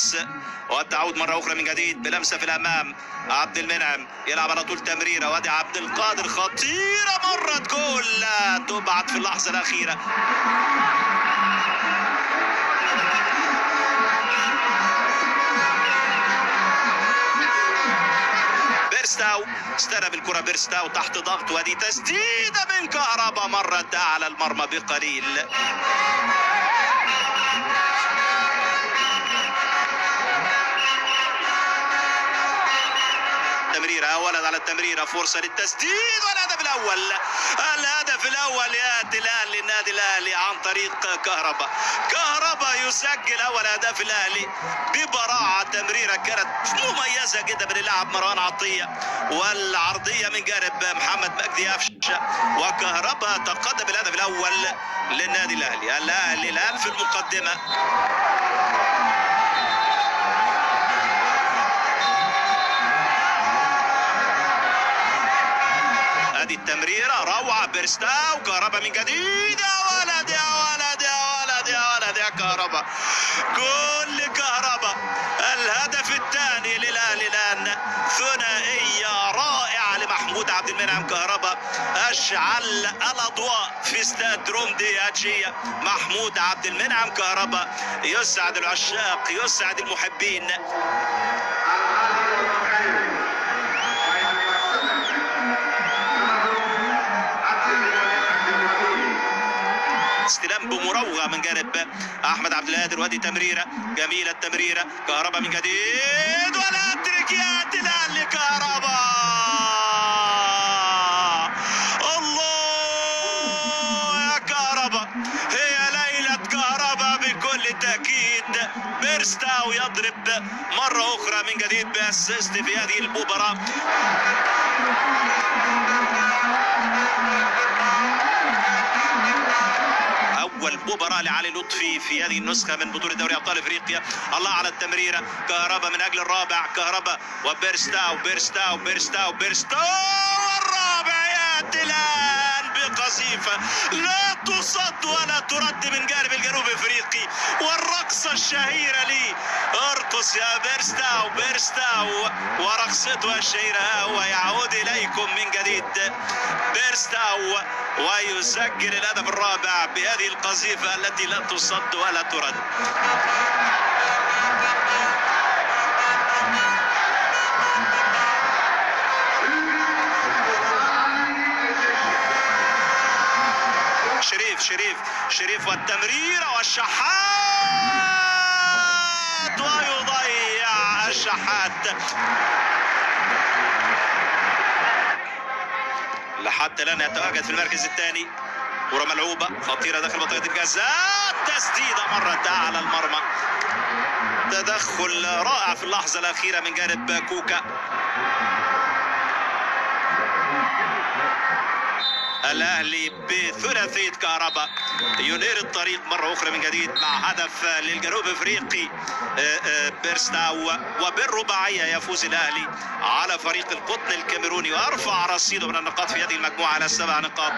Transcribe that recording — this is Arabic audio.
بالراس، والتعود مره اخرى من جديد بلمسه في الامام. عبد المنعم يلعب على طول تمريره، وادي عبد القادر خطيره مره جول تبعت في اللحظه الاخيره. بيرستاو استلم الكره، بيرستاو تحت ضغط، وادي تسديده من كهربا مرت على المرمى بقليل. تمريره، ولد على التمريره، فرصه للتسديد والهدف الاول. الهدف الاول ياتي الان للنادي الاهلي عن طريق كهربا. كهربا يسجل اول اهداف الاهلي ببراعه. تمريره كانت مميزه جدا من اللاعب مروان عطيه، والعرضيه من جانب محمد مجدي قفشه، وكهربا تقدم بالهدف الاول للنادي الاهلي. الاهلي الان في المقدمه. ادي التمريره روعه، بيرستاو، كهربا من جديد، يا ولد يا ولد يا ولد يا ولد يا كهربا، جول لكهربا. الهدف الثاني للاهلي الان، ثنائيه رائعه لمحمود عبد المنعم كهربا، اشعل الاضواء في استاد روم دي اتشيا. محمود عبد المنعم كهربا يسعد العشاق، يسعد المحبين. استلام بمراوغه من جانب احمد عبد القادر، وادي تمريره جميله، التمريره كهربا من جديد، والهاتريك ياتي الان لكهربا. الله يا كهربا، هي ليله كهربا بكل تاكيد. بيرستاو يضرب مره اخرى من جديد باسيست في هذه المباراه. أول مباراة لعلي لطفي في هذه النسخة من بطولة دوري أبطال إفريقيا. الله على التمريرة، كهربا من أجل الرابع، كهربا وبيرستاو، بيرستاو بيرستاو بيرستاو، الرابع يأتي الآن بقذيفة لا تصد ولا ترد من جانب الجنوب إفريقي، والرقصة الشهيرة لي ارقص يا بيرستاو، بيرستاو ورقصته الشهيرة. هو يعود إليكم من جديد بيرستاو، ويسجل الهدف الرابع بهذه القذيفة التي لا تصد ولا ترد. شريف والتمريرة والشحات، ويضيع الشحات. لحد الآن يتواجد في المركز الثاني. كرة ملعوبة خطيرة داخل منطقة الجزاء، تسديدة مرت على المرمى. تدخل رائع في اللحظة الأخيرة من جانب كوكا. الأهلي بثلاثية كهربا ينير الطريق مرة أخرى من جديد مع هدف للجنوب إفريقي بيرستاو، وبالرباعية يفوز الأهلي على فريق القطن الكاميروني، ويرفع رصيده من النقاط في هذه المجموعة على 7 نقاط.